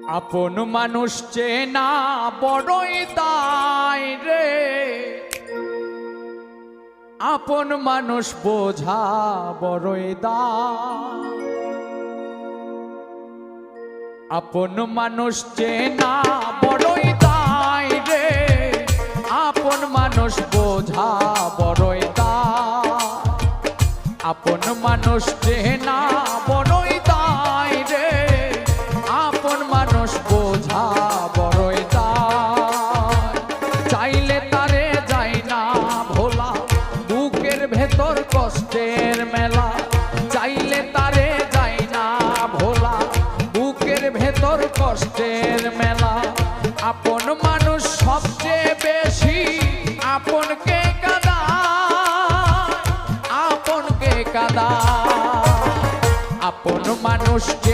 আপন মানুষ চেনা বড়ই দায় রে, আপন মানুষ বোঝা বড়ই দায়। আপন মানুষ চেনা বড়ই দায় রে, আপন মানুষ বোঝা বড়ই দায়। আপন মানুষ চেনা বড়ই দায় রে, আপন মানুষ বোঝা বড়ই দায়। চাইলে তারে যায় না ভোলা, বুকের ভেতর কষ্টের মেলা। চাইলে তারে যায় না ভোলা, বুকের ভেতর কষ্টের মেলা। আপন মানুষ সবচেয়ে বেশি আপনকে কাঁদায়, আপনকে কাঁদায়। আপন মানুষ